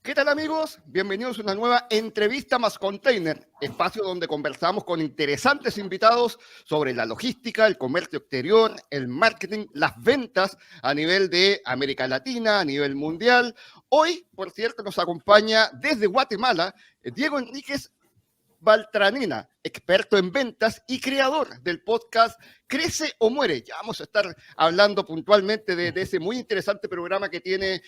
¿Qué tal amigos? Bienvenidos a una nueva entrevista más container, espacio donde conversamos con interesantes invitados sobre la logística, el comercio exterior, el marketing, las ventas a nivel de América Latina, a nivel mundial. Hoy, por cierto, nos acompaña desde Guatemala Diego Enríquez Baltranena, experto en ventas y creador del podcast Crece o Muere. Ya vamos a estar hablando puntualmente de ese muy interesante programa que tiene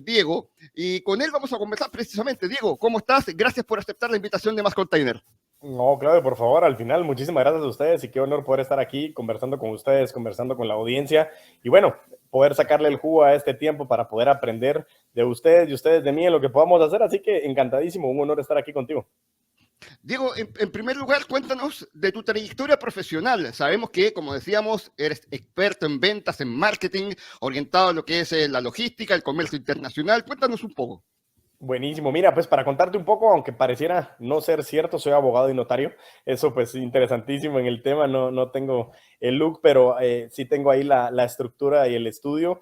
Diego, y con él vamos a conversar precisamente. Diego, ¿cómo estás? Gracias por aceptar la invitación de Más Container. No, Claudio, por favor, al final, muchísimas gracias a ustedes y qué honor poder estar aquí conversando con ustedes, conversando con la audiencia y bueno, poder sacarle el jugo a este tiempo para poder aprender de ustedes y ustedes de mí en lo que podamos hacer, así que encantadísimo, un honor estar aquí contigo. Diego, en primer lugar, cuéntanos de tu trayectoria profesional. Sabemos que, como decíamos, eres experto en ventas, en marketing, orientado a lo que es la logística, el comercio internacional. Cuéntanos un poco. Buenísimo. Mira, pues para contarte un poco, aunque pareciera no ser cierto, soy abogado y notario. Eso pues interesantísimo en el tema. No tengo el look, pero sí tengo ahí la estructura y el estudio.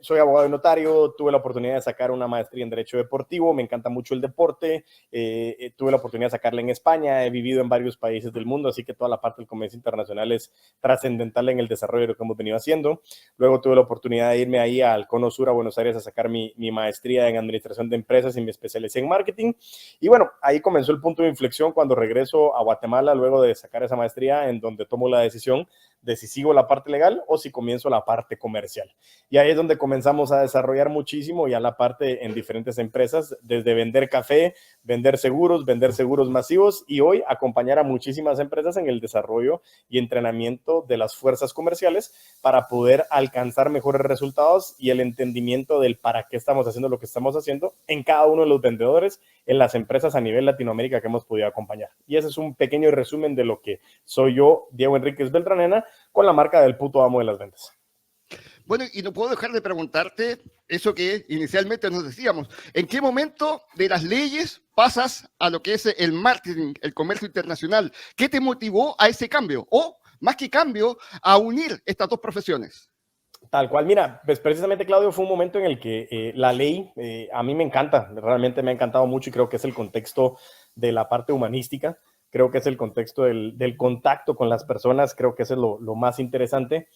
Soy abogado y notario. Tuve la oportunidad de sacar una maestría en Derecho Deportivo. Me encanta mucho el deporte. Tuve la oportunidad de sacarla en España. He vivido en varios países del mundo, así que toda la parte del comercio internacional es trascendental en el desarrollo de lo que hemos venido haciendo. Luego tuve la oportunidad de irme ahí al Cono Sur, a Buenos Aires, a sacar mi maestría en Administración de Empresas y me especialicé en marketing. Y bueno, ahí comenzó el punto de inflexión cuando regreso a Guatemala luego de sacar esa maestría, en donde tomo la decisión de si sigo la parte legal o si comienzo la parte comercial. Y ahí es donde comenzamos a desarrollar muchísimo ya la parte en diferentes empresas, desde vender café, vender seguros masivos y hoy acompañar a muchísimas empresas en el desarrollo y entrenamiento de las fuerzas comerciales para poder alcanzar mejores resultados y el entendimiento del para qué estamos haciendo lo que estamos haciendo en cada uno de los vendedores en las empresas a nivel Latinoamérica que hemos podido acompañar. Y ese es un pequeño resumen de lo que soy yo, Diego Enríquez Beltranena, con la marca del puto amo de las ventas. Bueno, y no puedo dejar de preguntarte eso que inicialmente nos decíamos. ¿En qué momento de las leyes pasas a lo que es el marketing, el comercio internacional? ¿Qué te motivó a ese cambio? O, más que cambio, a unir estas dos profesiones. Tal cual, mira, pues precisamente, Claudio, fue un momento en el que la ley a mí me encanta, realmente me ha encantado mucho y creo que es el contexto de la parte humanística, creo que es el contexto del contacto con las personas, creo que eso es lo más interesante.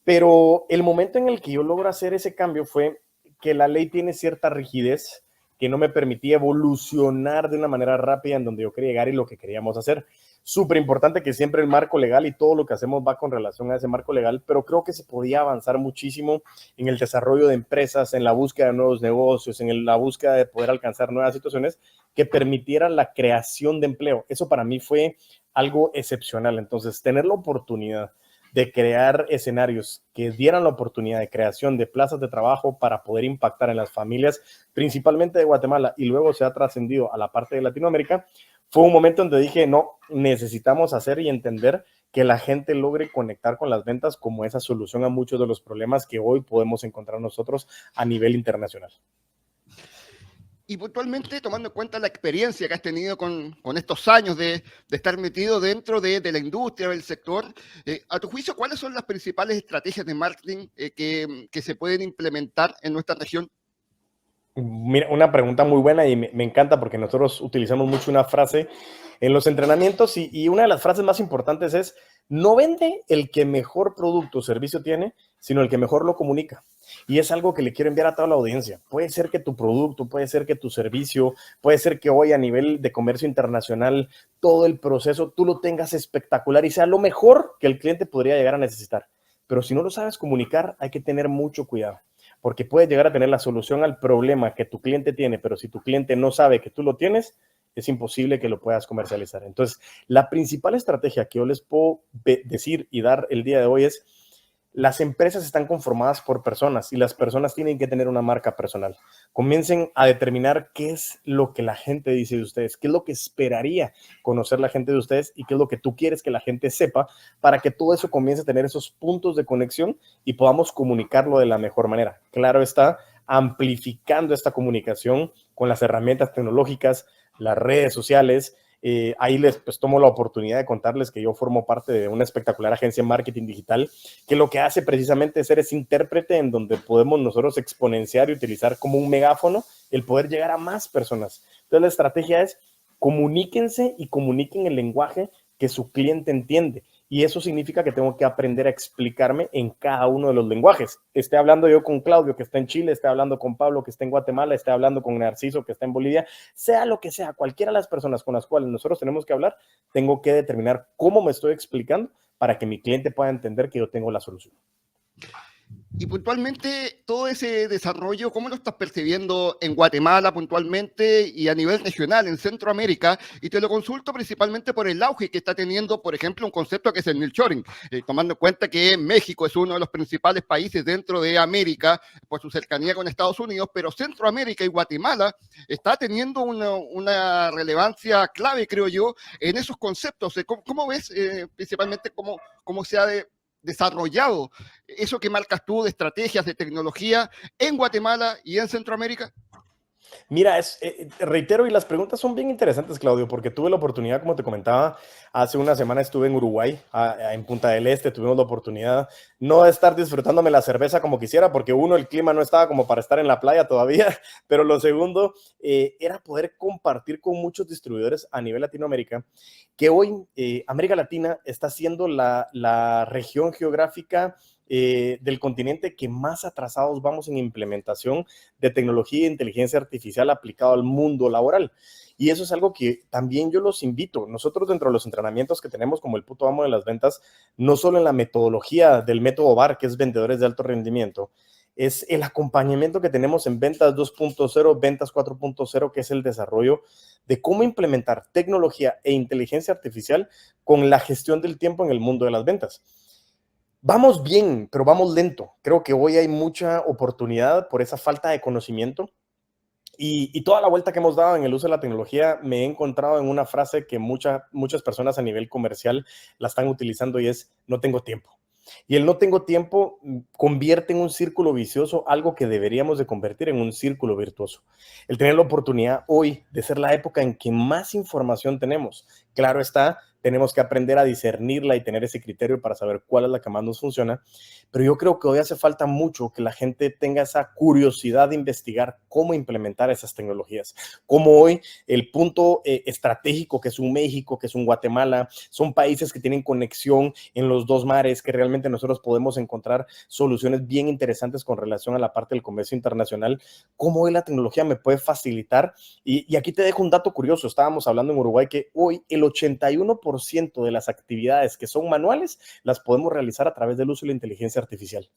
Pero el momento en el que yo logro hacer ese cambio fue que la ley tiene cierta rigidez que no me permitía evolucionar de una manera rápida en donde yo quería llegar y lo que queríamos hacer. Súper importante que siempre el marco legal y todo lo que hacemos va con relación a ese marco legal, pero creo que se podía avanzar muchísimo en el desarrollo de empresas, en la búsqueda de nuevos negocios, en la búsqueda de poder alcanzar nuevas situaciones que permitieran la creación de empleo. Eso para mí fue algo excepcional. Entonces, tener la oportunidad de crear escenarios que dieran la oportunidad de creación de plazas de trabajo para poder impactar en las familias, principalmente de Guatemala, y luego se ha trascendido a la parte de Latinoamérica, fue un momento donde dije, no, necesitamos hacer y entender que la gente logre conectar con las ventas como esa solución a muchos de los problemas que hoy podemos encontrar nosotros a nivel internacional. Y puntualmente, tomando en cuenta la experiencia que has tenido con estos años de estar metido dentro de la industria, del sector, a tu juicio, ¿cuáles son las principales estrategias de marketing que se pueden implementar en nuestra región? Mira, una pregunta muy buena y me encanta porque nosotros utilizamos mucho una frase en los entrenamientos y una de las frases más importantes es, no vende el que mejor producto o servicio tiene, sino el que mejor lo comunica. Y es algo que le quiero enviar a toda la audiencia. Puede ser que tu producto, puede ser que tu servicio, puede ser que hoy a nivel de comercio internacional, todo el proceso tú lo tengas espectacular y sea lo mejor que el cliente podría llegar a necesitar. Pero si no lo sabes comunicar, hay que tener mucho cuidado, porque puedes llegar a tener la solución al problema que tu cliente tiene, pero si tu cliente no sabe que tú lo tienes, es imposible que lo puedas comercializar. Entonces, la principal estrategia que yo les puedo decir y dar el día de hoy es, las empresas están conformadas por personas y las personas tienen que tener una marca personal. Comiencen a determinar qué es lo que la gente dice de ustedes, qué es lo que esperaría conocer la gente de ustedes y qué es lo que tú quieres que la gente sepa para que todo eso comience a tener esos puntos de conexión y podamos comunicarlo de la mejor manera. Claro está, amplificando esta comunicación con las herramientas tecnológicas, las redes sociales Ahí les pues, tomo la oportunidad de contarles que yo formo parte de una espectacular agencia de marketing digital que lo que hace precisamente es ser ese intérprete en donde podemos nosotros exponenciar y utilizar como un megáfono el poder llegar a más personas. Entonces la estrategia es comuníquense y comuniquen el lenguaje que su cliente entiende. Y eso significa que tengo que aprender a explicarme en cada uno de los lenguajes. Esté hablando yo con Claudio, que está en Chile, esté hablando con Pablo, que está en Guatemala, esté hablando con Narciso, que está en Bolivia, sea lo que sea, cualquiera de las personas con las cuales nosotros tenemos que hablar, tengo que determinar cómo me estoy explicando para que mi cliente pueda entender que yo tengo la solución. Y puntualmente, todo ese desarrollo, ¿cómo lo estás percibiendo en Guatemala puntualmente y a nivel regional, en Centroamérica? Y te lo consulto principalmente por el auge que está teniendo, por ejemplo, un concepto que es el nearshoring, tomando en cuenta que México es uno de los principales países dentro de América por su cercanía con Estados Unidos, pero Centroamérica y Guatemala está teniendo una relevancia clave, creo yo, en esos conceptos. ¿Cómo ves principalmente cómo se ha desarrollado eso que marcas tú de estrategias de tecnología en Guatemala y en Centroamérica? Mira, reitero, y las preguntas son bien interesantes, Claudio, porque tuve la oportunidad, como te comentaba, hace una semana estuve en Uruguay, en Punta del Este, tuvimos la oportunidad no de estar disfrutándome la cerveza como quisiera, porque uno, el clima no estaba como para estar en la playa todavía, pero lo segundo era poder compartir con muchos distribuidores a nivel Latinoamérica, que hoy América Latina está siendo la región geográfica del continente que más atrasados vamos en implementación de tecnología e inteligencia artificial aplicado al mundo laboral. Y eso es algo que también yo los invito. Nosotros dentro de los entrenamientos que tenemos como el puto amo de las ventas, no solo en la metodología del método VAR, que es vendedores de alto rendimiento, es el acompañamiento que tenemos en ventas 2.0, ventas 4.0, que es el desarrollo de cómo implementar tecnología e inteligencia artificial con la gestión del tiempo en el mundo de las ventas. Vamos bien, pero vamos lento. Creo que hoy hay mucha oportunidad por esa falta de conocimiento y toda la vuelta que hemos dado en el uso de la tecnología me he encontrado en una frase que muchas personas a nivel comercial la están utilizando y es no tengo tiempo. Y el no tengo tiempo convierte en un círculo vicioso algo que deberíamos de convertir en un círculo virtuoso. El tener la oportunidad hoy de ser la época en que más información tenemos. Claro está, tenemos que aprender a discernirla y tener ese criterio para saber cuál es la que más nos funciona, pero yo creo que hoy hace falta mucho que la gente tenga esa curiosidad de investigar cómo implementar esas tecnologías. Como hoy el punto estratégico que es un México, que es un Guatemala, son países que tienen conexión en los dos mares, que realmente nosotros podemos encontrar soluciones bien interesantes con relación a la parte del comercio internacional. Cómo hoy la tecnología me puede facilitar. Y aquí te dejo un dato curioso. Estábamos hablando en Uruguay que hoy el 81% de las actividades que son manuales las podemos realizar a través del uso de la inteligencia artificial.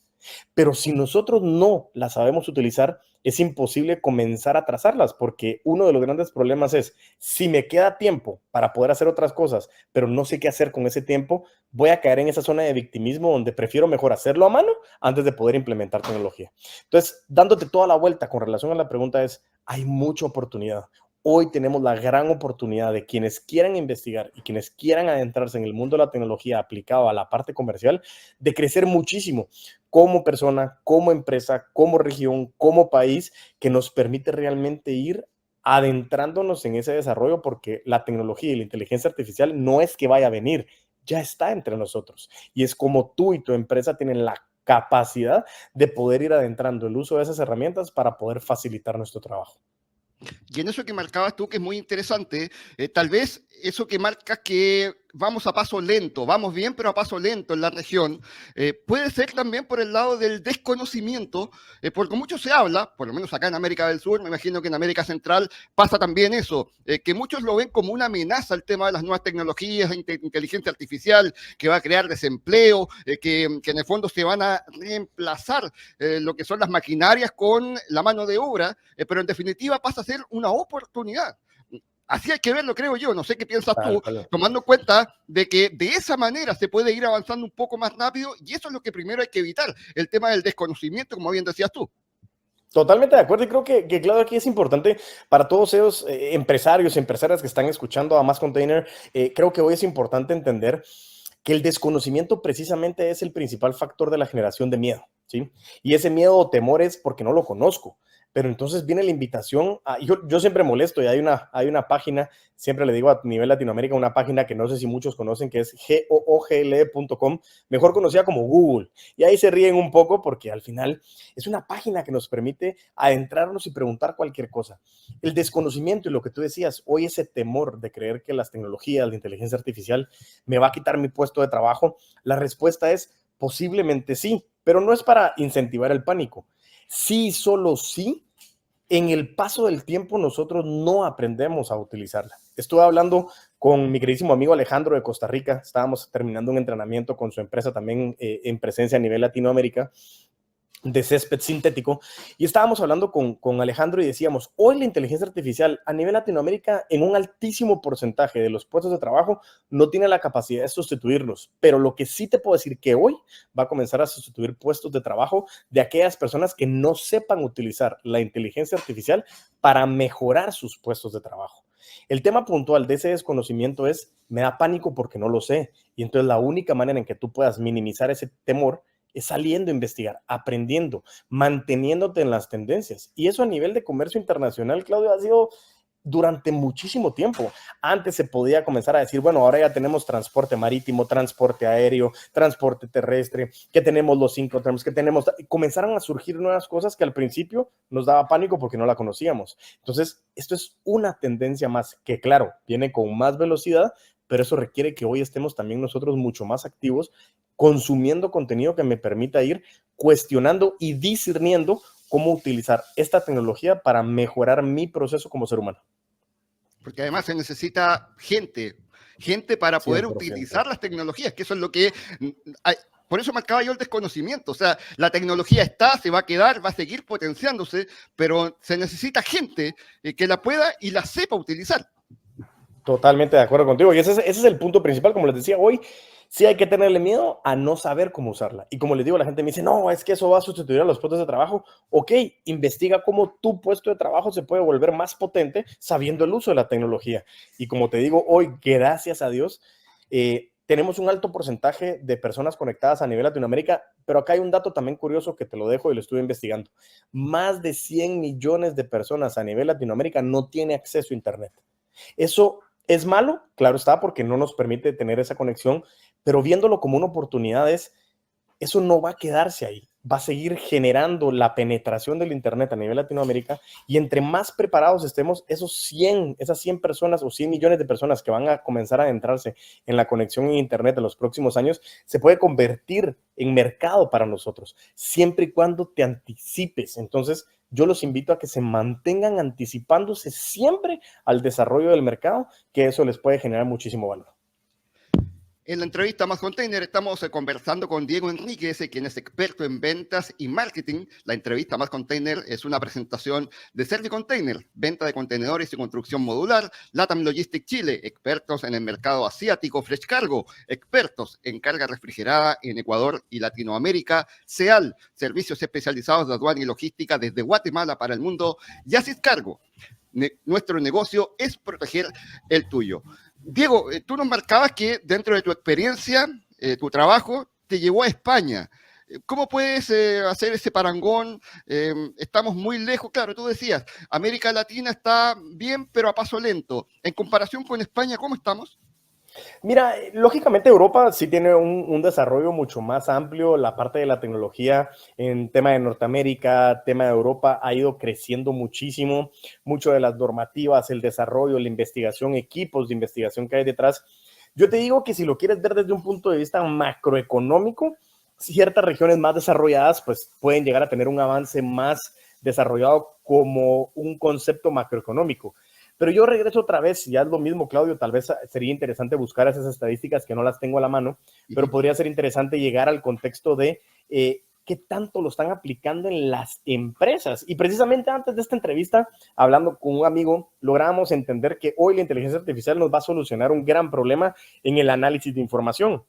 Pero si nosotros no las sabemos utilizar, es imposible comenzar a trazarlas, porque uno de los grandes problemas es, si me queda tiempo para poder hacer otras cosas, pero no sé qué hacer con ese tiempo, voy a caer en esa zona de victimismo donde prefiero mejor hacerlo a mano antes de poder implementar tecnología. Entonces, dándote toda la vuelta con relación a la pregunta es, hay mucha oportunidad. Hoy tenemos la gran oportunidad de quienes quieran investigar y quienes quieran adentrarse en el mundo de la tecnología aplicado a la parte comercial, de crecer muchísimo como persona, como empresa, como región, como país, que nos permite realmente ir adentrándonos en ese desarrollo, porque la tecnología y la inteligencia artificial no es que vaya a venir, ya está entre nosotros. Y es como tú y tu empresa tienen la capacidad de poder ir adentrando el uso de esas herramientas para poder facilitar nuestro trabajo. Y en eso que marcabas tú, que es muy interesante, tal vez eso que marca que vamos a paso lento, vamos bien, pero a paso lento en la región, puede ser también por el lado del desconocimiento, porque mucho se habla, por lo menos acá en América del Sur, me imagino que en América Central pasa también eso, que muchos lo ven como una amenaza al tema de las nuevas tecnologías, inteligencia artificial, que va a crear desempleo, que en el fondo se van a reemplazar lo que son las maquinarias con la mano de obra, pero en definitiva pasa a ser una oportunidad. Así hay que verlo, creo yo. No sé qué piensas tú, tomando en cuenta de que de esa manera se puede ir avanzando un poco más rápido y eso es lo que primero hay que evitar, el tema del desconocimiento, como bien decías tú. Totalmente de acuerdo y creo que claro, aquí es importante para todos esos empresarios y empresarias que están escuchando a Más Container, creo que hoy es importante entender que el desconocimiento precisamente es el principal factor de la generación de miedo, ¿sí? Y ese miedo o temor es porque no lo conozco. Pero entonces viene la invitación, yo siempre molesto, y hay una página, siempre le digo a nivel Latinoamérica, una página que no sé si muchos conocen, que es google.com, mejor conocida como Google. Y ahí se ríen un poco porque al final es una página que nos permite adentrarnos y preguntar cualquier cosa. El desconocimiento y lo que tú decías, hoy ese temor de creer que las tecnologías, la inteligencia artificial me va a quitar mi puesto de trabajo, la respuesta es posiblemente sí, pero no es para incentivar el pánico. Sí, solo sí, en el paso del tiempo nosotros no aprendemos a utilizarla. Estuve hablando con mi queridísimo amigo Alejandro de Costa Rica, estábamos terminando un entrenamiento con su empresa también en presencia a nivel Latinoamérica, de césped sintético, y estábamos hablando con Alejandro y decíamos, hoy la inteligencia artificial a nivel Latinoamérica en un altísimo porcentaje de los puestos de trabajo no tiene la capacidad de sustituirlos, pero lo que sí te puedo decir que hoy va a comenzar a sustituir puestos de trabajo de aquellas personas que no sepan utilizar la inteligencia artificial para mejorar sus puestos de trabajo. El tema puntual de ese desconocimiento es, me da pánico porque no lo sé, y entonces la única manera en que tú puedas minimizar ese temor es saliendo a investigar, aprendiendo, manteniéndote en las tendencias. Y eso a nivel de comercio internacional, Claudio, ha sido durante muchísimo tiempo. Antes se podía comenzar a decir, bueno, ahora ya tenemos transporte marítimo, transporte aéreo, transporte terrestre, que tenemos los Incoterms, que tenemos... Comenzaron a surgir nuevas cosas que al principio nos daba pánico porque no la conocíamos. Entonces, esto es una tendencia más que, claro, viene con más velocidad, pero eso requiere que hoy estemos también nosotros mucho más activos, consumiendo contenido que me permita ir cuestionando y discerniendo cómo utilizar esta tecnología para mejorar mi proceso como ser humano. Porque además se necesita gente para poder 100%. utilizar las tecnologías, que eso es lo que... Por eso marcaba yo el desconocimiento. O sea, la tecnología está, se va a quedar, va a seguir potenciándose, pero se necesita gente que la pueda y la sepa utilizar. Totalmente de acuerdo contigo. Y ese es el punto principal. Como les decía, hoy sí hay que tenerle miedo a no saber cómo usarla. Y como les digo, la gente me dice, no, es que eso va a sustituir a los puestos de trabajo. Ok, investiga cómo tu puesto de trabajo se puede volver más potente sabiendo el uso de la tecnología. Y como te digo, hoy, gracias a Dios, tenemos un alto porcentaje de personas conectadas a nivel Latinoamérica, pero acá hay un dato también curioso que te lo dejo y lo estuve investigando. Más de 100 millones de personas a nivel Latinoamérica no tienen acceso a Internet. Eso es malo, claro está, porque no nos permite tener esa conexión, pero viéndolo como una oportunidad eso no va a quedarse ahí, va a seguir generando la penetración del Internet a nivel Latinoamérica y entre más preparados estemos, esas 100 personas o 100 millones de personas que van a comenzar a adentrarse en la conexión en Internet en los próximos años, se puede convertir en mercado para nosotros, siempre y cuando te anticipes. Entonces, yo los invito a que se mantengan anticipándose siempre al desarrollo del mercado, que eso les puede generar muchísimo valor. En la entrevista Más Container estamos conversando con Diego Enríquez, quien es experto en ventas y marketing. La entrevista Más Container es una presentación de Servicontainer, venta de contenedores y construcción modular, Latam Logistics Chile, expertos en el mercado asiático, Fresh Cargo, expertos en carga refrigerada en Ecuador y Latinoamérica, SEAL, servicios especializados de aduana y logística desde Guatemala para el mundo, y Asis Cargo. Nuestro negocio es proteger el tuyo. Diego, tú nos marcabas que dentro de tu experiencia, tu trabajo, te llevó a España. ¿Cómo puedes hacer ese parangón? Estamos muy lejos, claro, tú decías, América Latina está bien, pero a paso lento. En comparación con España, ¿cómo estamos? Mira, lógicamente Europa sí tiene un desarrollo mucho más amplio. La parte de la tecnología en tema de Norteamérica, tema de Europa, ha ido creciendo muchísimo. Mucho de las normativas, el desarrollo, la investigación, equipos de investigación que hay detrás. Yo te digo que si lo quieres ver desde un punto de vista macroeconómico, ciertas regiones más desarrolladas pues pueden llegar a tener un avance más desarrollado como un concepto macroeconómico. Pero yo regreso otra vez, ya es lo mismo, Claudio, tal vez sería interesante buscar esas estadísticas que no las tengo a la mano, pero podría ser interesante llegar al contexto de qué tanto lo están aplicando en las empresas. Y precisamente antes de esta entrevista, hablando con un amigo, logramos entender que hoy la inteligencia artificial nos va a solucionar un gran problema en el análisis de información.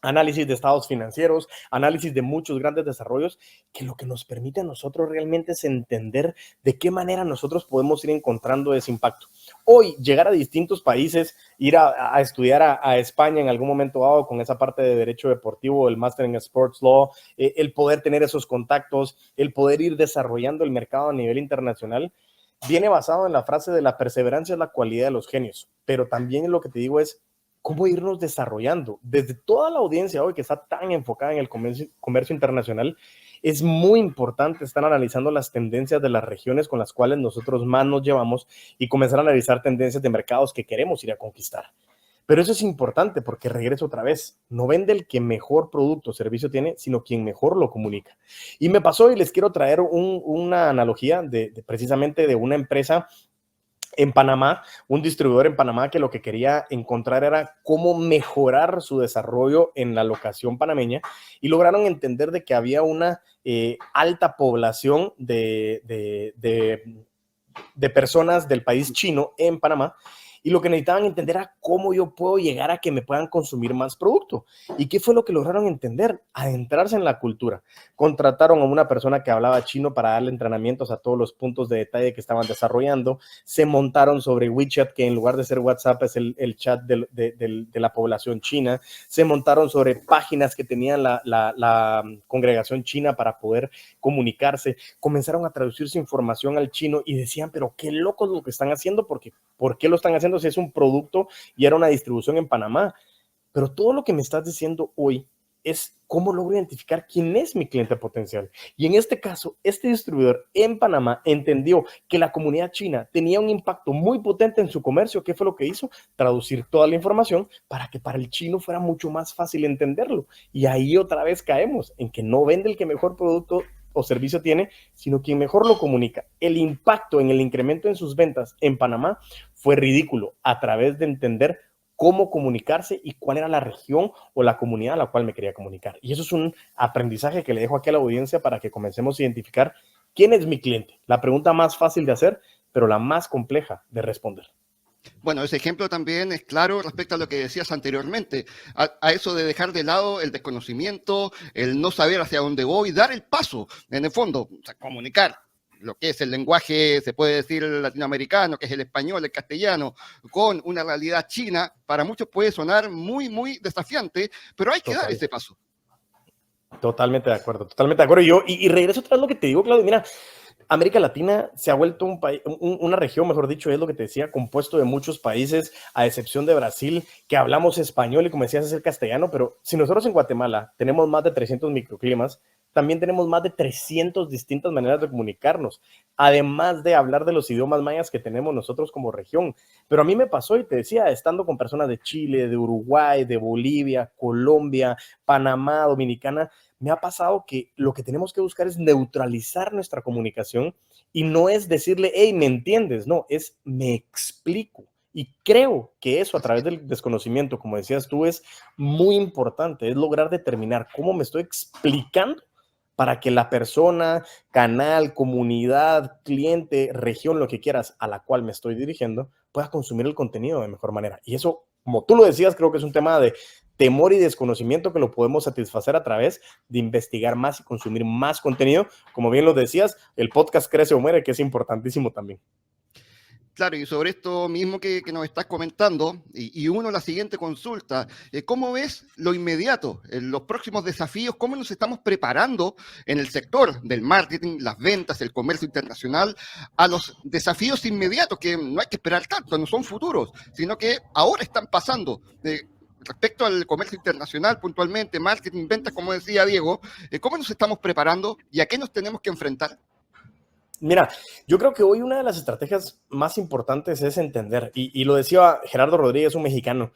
análisis de estados financieros, análisis de muchos grandes desarrollos, que lo que nos permite a nosotros realmente es entender de qué manera nosotros podemos ir encontrando ese impacto. Hoy, llegar a distintos países, ir a estudiar a España en algún momento dado con esa parte de derecho deportivo, el máster en Sports Law, el poder tener esos contactos, el poder ir desarrollando el mercado a nivel internacional, viene basado en la frase de la perseverancia es la cualidad de los genios, pero también lo que te digo es cómo irnos desarrollando. Desde toda la audiencia hoy que está tan enfocada en el comercio internacional, es muy importante estar analizando las tendencias de las regiones con las cuales nosotros más nos llevamos y comenzar a analizar tendencias de mercados que queremos ir a conquistar. Pero eso es importante porque regreso otra vez, no vende el que mejor producto o servicio tiene, sino quien mejor lo comunica. Y me pasó y les quiero traer una analogía precisamente de una empresa en Panamá, un distribuidor en Panamá que lo que quería encontrar era cómo mejorar su desarrollo en la locación panameña y lograron entender de que había una alta población de personas del país chino en Panamá y lo que necesitaban entender era cómo yo puedo llegar a que me puedan consumir más producto. ¿Y qué fue lo que lograron entender? Adentrarse en la cultura. Contrataron a una persona que hablaba chino para darle entrenamientos a todos los puntos de detalle que estaban desarrollando. Se montaron sobre WeChat, que en lugar de ser WhatsApp es el chat de la población china. Se montaron sobre páginas que tenían la congregación china para poder comunicarse. Comenzaron a traducir su información al chino y decían, pero qué locos lo que están haciendo, porque ¿por qué lo están haciendo si es un producto y era una distribución en Panamá? Pero todo lo que me estás diciendo hoy es cómo logro identificar quién es mi cliente potencial. Y en este caso, este distribuidor en Panamá entendió que la comunidad china tenía un impacto muy potente en su comercio. ¿Qué fue lo que hizo? Traducir toda la información para que para el chino fuera mucho más fácil entenderlo. Y ahí otra vez caemos en que no vende el que mejor producto o servicio tiene, sino quien mejor lo comunica. El impacto en el incremento en sus ventas en Panamá fue ridículo a través de entender cómo comunicarse y cuál era la región o la comunidad a la cual me quería comunicar. Y eso es un aprendizaje que le dejo aquí a la audiencia para que comencemos a identificar quién es mi cliente. La pregunta más fácil de hacer, pero la más compleja de responder. Bueno, ese ejemplo también es claro respecto a lo que decías anteriormente, a eso de dejar de lado el desconocimiento, el no saber hacia dónde voy, dar el paso, en el fondo, o sea, comunicar lo que es el lenguaje, se puede decir latinoamericano, que es el español, el castellano, con una realidad china, para muchos puede sonar muy, muy desafiante, pero hay que dar ese paso. Totalmente de acuerdo, totalmente de acuerdo. Y regreso otra vez a lo que te digo, Claudio, mira, América Latina se ha vuelto un país, una región, mejor dicho, es lo que te decía, compuesto de muchos países, a excepción de Brasil, que hablamos español y como decías es el castellano, pero si nosotros en Guatemala tenemos más de 300 microclimas, también tenemos más de 300 distintas maneras de comunicarnos, además de hablar de los idiomas mayas que tenemos nosotros como región. Pero a mí me pasó y te decía, estando con personas de Chile, de Uruguay, de Bolivia, Colombia, Panamá, Dominicana, me ha pasado que lo que tenemos que buscar es neutralizar nuestra comunicación y no es decirle, hey, ¿me entiendes? No, es me explico. Y creo que eso a través del desconocimiento, como decías tú, es muy importante, es lograr determinar cómo me estoy explicando para que la persona, canal, comunidad, cliente, región, lo que quieras, a la cual me estoy dirigiendo, pueda consumir el contenido de mejor manera. Y eso, como tú lo decías, creo que es un tema de temor y desconocimiento que lo podemos satisfacer a través de investigar más y consumir más contenido. Como bien lo decías, el podcast Crece o Muere, que es importantísimo también. Claro, y sobre esto mismo que nos estás comentando, y uno la siguiente consulta, ¿cómo ves lo inmediato, los próximos desafíos? ¿Cómo nos estamos preparando en el sector del marketing, las ventas, el comercio internacional, a los desafíos inmediatos, que no hay que esperar tanto, no son futuros, sino que ahora están pasando? Respecto al comercio internacional, puntualmente, marketing, ventas, como decía Diego, ¿cómo nos estamos preparando y a qué nos tenemos que enfrentar? Mira, yo creo que hoy una de las estrategias más importantes es entender, y lo decía Gerardo Rodríguez, un mexicano,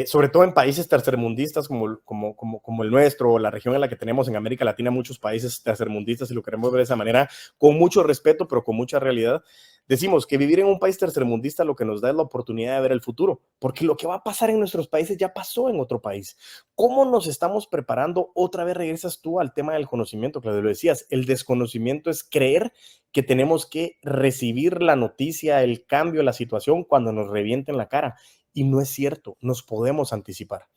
sobre todo en países tercermundistas como el nuestro, o la región en la que tenemos en América Latina, muchos países tercermundistas, y lo queremos ver de esa manera, con mucho respeto, pero con mucha realidad. Decimos que vivir en un país tercermundista lo que nos da es la oportunidad de ver el futuro, porque lo que va a pasar en nuestros países ya pasó en otro país. ¿Cómo nos estamos preparando? Otra vez regresas tú al tema del conocimiento, Claudio, lo decías, el desconocimiento es creer que tenemos que recibir la noticia, el cambio, la situación cuando nos revienta en la cara. Y no es cierto, nos podemos anticipar.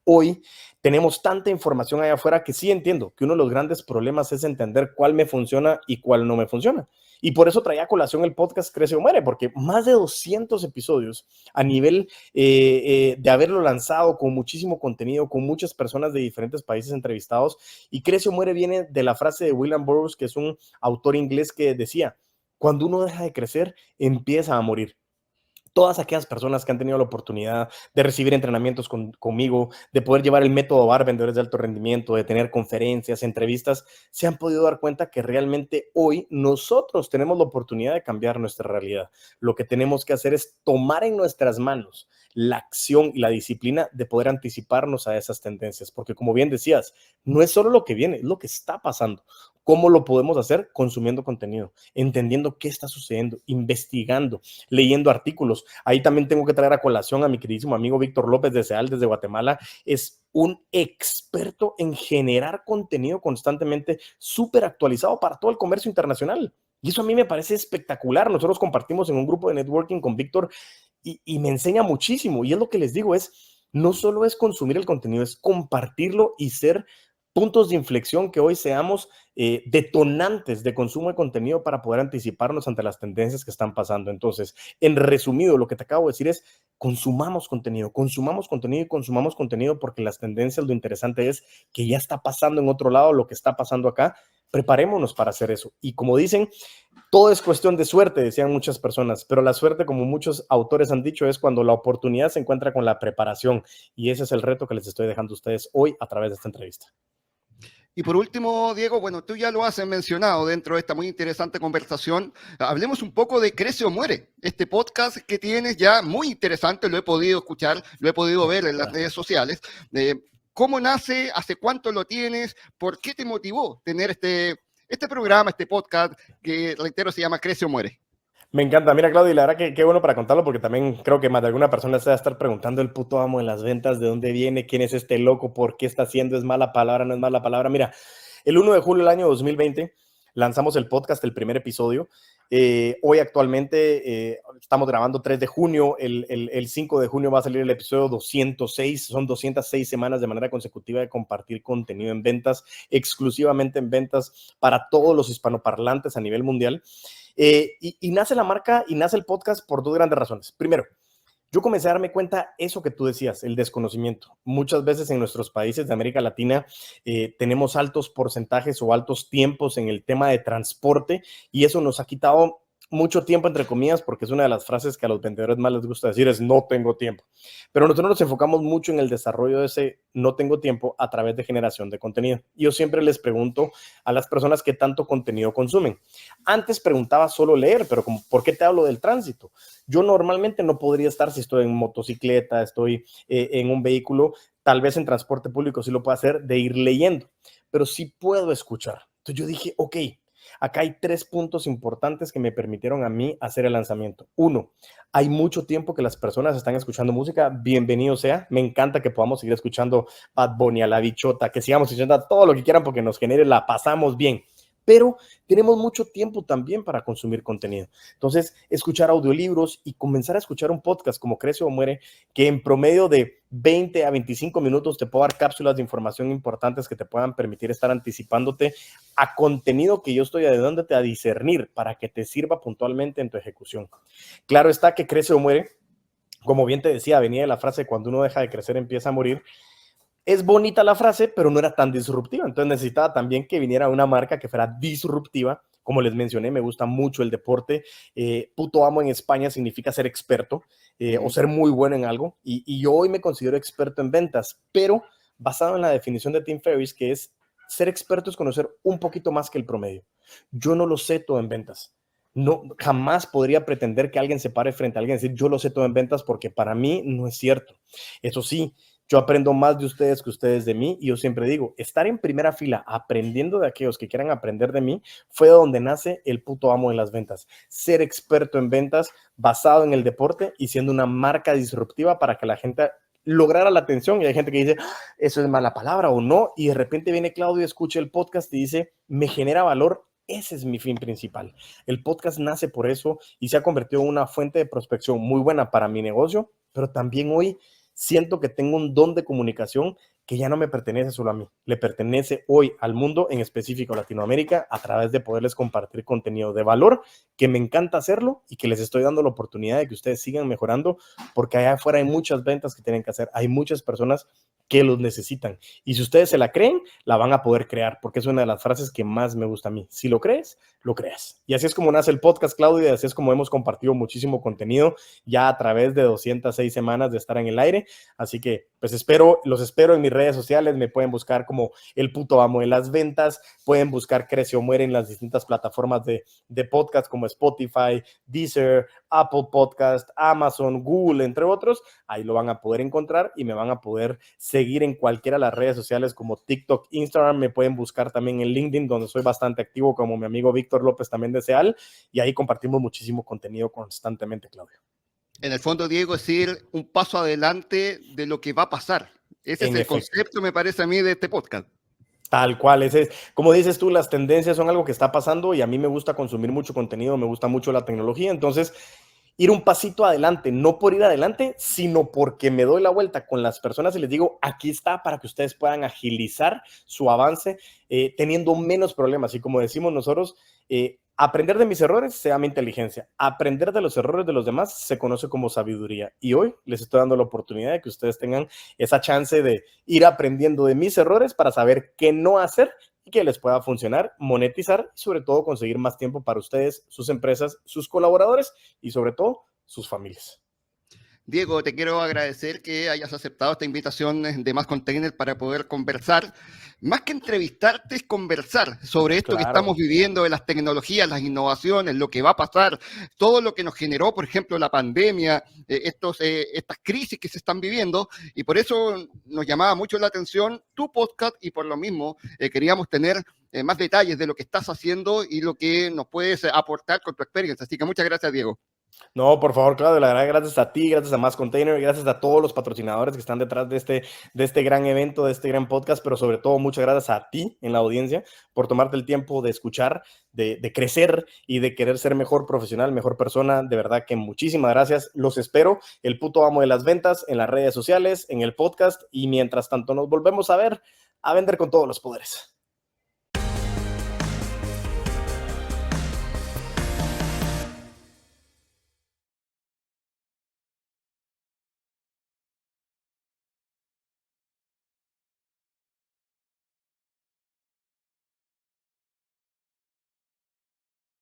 Hoy tenemos tanta información allá afuera que sí entiendo que uno de los grandes problemas es entender cuál me funciona y cuál no me funciona. Y por eso traía a colación el podcast Crece o Muere, porque más de 200 episodios a nivel de haberlo lanzado con muchísimo contenido, con muchas personas de diferentes países entrevistados. Y Crece o Muere viene de la frase de William Burroughs, que es un autor inglés que decía, cuando uno deja de crecer, empieza a morir. Todas aquellas personas que han tenido la oportunidad de recibir entrenamientos conmigo, de poder llevar el método VAR, vendedores de alto rendimiento, de tener conferencias, entrevistas, se han podido dar cuenta que realmente hoy nosotros tenemos la oportunidad de cambiar nuestra realidad. Lo que tenemos que hacer es tomar en nuestras manos la acción y la disciplina de poder anticiparnos a esas tendencias, porque como bien decías, no es solo lo que viene, es lo que está pasando. ¿Cómo lo podemos hacer? Consumiendo contenido, entendiendo qué está sucediendo, investigando, leyendo artículos. Ahí también tengo que traer a colación a mi queridísimo amigo Víctor López de Seal, desde Guatemala. Es un experto en generar contenido constantemente súper actualizado para todo el comercio internacional. Y eso a mí me parece espectacular. Nosotros compartimos en un grupo de networking con Víctor y me enseña muchísimo. Y es lo que les digo, no solo es consumir el contenido, es compartirlo y ser puntos de inflexión que hoy seamos detonantes de consumo de contenido para poder anticiparnos ante las tendencias que están pasando. Entonces, en resumido, lo que te acabo de decir es consumamos contenido y consumamos contenido porque las tendencias, lo interesante es que ya está pasando en otro lado lo que está pasando acá. Preparémonos para hacer eso. Y como dicen, todo es cuestión de suerte, decían muchas personas, pero la suerte, como muchos autores han dicho, es cuando la oportunidad se encuentra con la preparación. Y ese es el reto que les estoy dejando a ustedes hoy a través de esta entrevista. Y por último, Diego, bueno, tú ya lo has mencionado dentro de esta muy interesante conversación. Hablemos un poco de Crece o Muere, este podcast que tienes ya muy interesante, lo he podido escuchar, lo he podido ver en las redes sociales. ¿Cómo nace? ¿Hace cuánto lo tienes? ¿Por qué te motivó tener este programa, este podcast que, reitero, se llama Crece o Muere? Me encanta. Mira, Claudio, y la verdad que qué bueno para contarlo, porque también creo que más de alguna persona se va a estar preguntando el puto amo en las ventas, de dónde viene, quién es este loco, por qué está haciendo, es mala palabra, no es mala palabra. Mira, el 1 de julio del año 2020 lanzamos el podcast, el primer episodio. Hoy actualmente estamos grabando 3 de junio, el 5 de junio va a salir el episodio 206, son 206 semanas de manera consecutiva de compartir contenido en ventas, exclusivamente en ventas para todos los hispanoparlantes a nivel mundial. Y nace la marca y nace el podcast por dos grandes razones. Primero, yo comencé a darme cuenta eso que tú decías, el desconocimiento. Muchas veces en nuestros países de América Latina tenemos altos porcentajes o altos tiempos en el tema de transporte y eso nos ha quitado mucho tiempo, entre comillas, porque es una de las frases que a los vendedores más les gusta decir, es no tengo tiempo. Pero nosotros nos enfocamos mucho en el desarrollo de ese no tengo tiempo a través de generación de contenido. Yo siempre les pregunto a las personas qué tanto contenido consumen. Antes preguntaba solo leer, pero ¿por qué te hablo del tránsito? Yo normalmente no podría estar si estoy en motocicleta, estoy en un vehículo, tal vez en transporte público sí lo puedo hacer, de ir leyendo, pero sí puedo escuchar. Entonces yo dije, ok, acá hay 3 puntos importantes que me permitieron a mí hacer el lanzamiento. 1, hay mucho tiempo que las personas están escuchando música, bienvenido sea, me encanta que podamos seguir escuchando Bad Bunny, a La Bichota, que sigamos escuchando todo lo que quieran porque nos genere, la pasamos bien. Pero tenemos mucho tiempo también para consumir contenido. Entonces, escuchar audiolibros y comenzar a escuchar un podcast como Crece o Muere, que en promedio de 20 a 25 minutos te puedo dar cápsulas de información importantes que te puedan permitir estar anticipándote a contenido que yo estoy ayudándote a discernir para que te sirva puntualmente en tu ejecución. Claro está que Crece o Muere, como bien te decía, venía de la frase cuando uno deja de crecer empieza a morir. Es bonita la frase, pero no era tan disruptiva. Entonces necesitaba también que viniera una marca que fuera disruptiva. Como les mencioné, me gusta mucho el deporte. Puto amo en España significa ser experto o ser muy bueno en algo. Y yo hoy me considero experto en ventas, pero basado en la definición de Tim Ferriss, que es ser experto es conocer un poquito más que el promedio. Yo no lo sé todo en ventas. No, jamás podría pretender que alguien se pare frente a alguien y decir yo lo sé todo en ventas porque para mí no es cierto. Eso sí, yo aprendo más de ustedes que ustedes de mí y yo siempre digo, estar en primera fila aprendiendo de aquellos que quieran aprender de mí fue donde nace el puto amo en las ventas. Ser experto en ventas basado en el deporte y siendo una marca disruptiva para que la gente lograra la atención. Y hay gente que dice, eso es mala palabra o no, y de repente viene Claudio, escucha el podcast y dice, me genera valor. Ese es mi fin principal. El podcast nace por eso y se ha convertido en una fuente de prospección muy buena para mi negocio pero también hoy siento que tengo un don de comunicación que ya no me pertenece solo a mí, le pertenece hoy al mundo, en específico a Latinoamérica, a través de poderles compartir contenido de valor, que me encanta hacerlo y que les estoy dando la oportunidad de que ustedes sigan mejorando, porque allá afuera hay muchas ventas que tienen que hacer, hay muchas personas que los necesitan. Y si ustedes se la creen, la van a poder crear, porque es una de las frases que más me gusta a mí. Si lo crees, lo creas. Y así es como nace el podcast, Claudia, y así es como hemos compartido muchísimo contenido ya a través de 206 semanas de estar en el aire. Así que, pues los espero en mis redes sociales. Me pueden buscar como El Puto Amo de las Ventas. Pueden buscar Crece o Muere en las distintas plataformas de podcast como Spotify, Deezer, Apple Podcast, Amazon, Google, entre otros. Ahí lo van a poder encontrar y me van a poder seguir en cualquiera de las redes sociales como TikTok, Instagram. Me pueden buscar también en LinkedIn, donde soy bastante activo, como mi amigo Víctor López también de SEAL, y ahí compartimos muchísimo contenido constantemente, Claudio. En el fondo, Diego, es ir un paso adelante de lo que va a pasar. Ese es el concepto, me parece a mí, de este podcast. Tal cual, como dices tú, las tendencias son algo que está pasando y a mí me gusta consumir mucho contenido, me gusta mucho la tecnología, entonces ir un pasito adelante, no por ir adelante, sino porque me doy la vuelta con las personas y les digo, aquí está para que ustedes puedan agilizar su avance teniendo menos problemas. Y como decimos nosotros, aprender de mis errores se llama inteligencia. Aprender de los errores de los demás se conoce como sabiduría. Y hoy les estoy dando la oportunidad de que ustedes tengan esa chance de ir aprendiendo de mis errores para saber qué no hacer y que les pueda funcionar, monetizar y sobre todo conseguir más tiempo para ustedes, sus empresas, sus colaboradores y sobre todo sus familias. Diego, te quiero agradecer que hayas aceptado esta invitación de Más Container para poder conversar. Más que entrevistarte, es conversar sobre esto que estamos viviendo de las tecnologías, las innovaciones, lo que va a pasar, todo lo que nos generó, por ejemplo, la pandemia, estas crisis que se están viviendo, y por eso nos llamaba mucho la atención tu podcast y por lo mismo queríamos tener más detalles de lo que estás haciendo y lo que nos puedes aportar con tu experiencia. Así que muchas gracias, Diego. No, por favor, Claudio, la verdad, gracias a ti, gracias a Más Container, gracias a todos los patrocinadores que están detrás de este gran evento, de este gran podcast, pero sobre todo muchas gracias a ti en la audiencia por tomarte el tiempo de escuchar, de crecer y de querer ser mejor profesional, mejor persona. De verdad que muchísimas gracias. Los espero, El Puto Amo de las Ventas, en las redes sociales, en el podcast, y mientras tanto nos volvemos a ver, a vender con todos los poderes.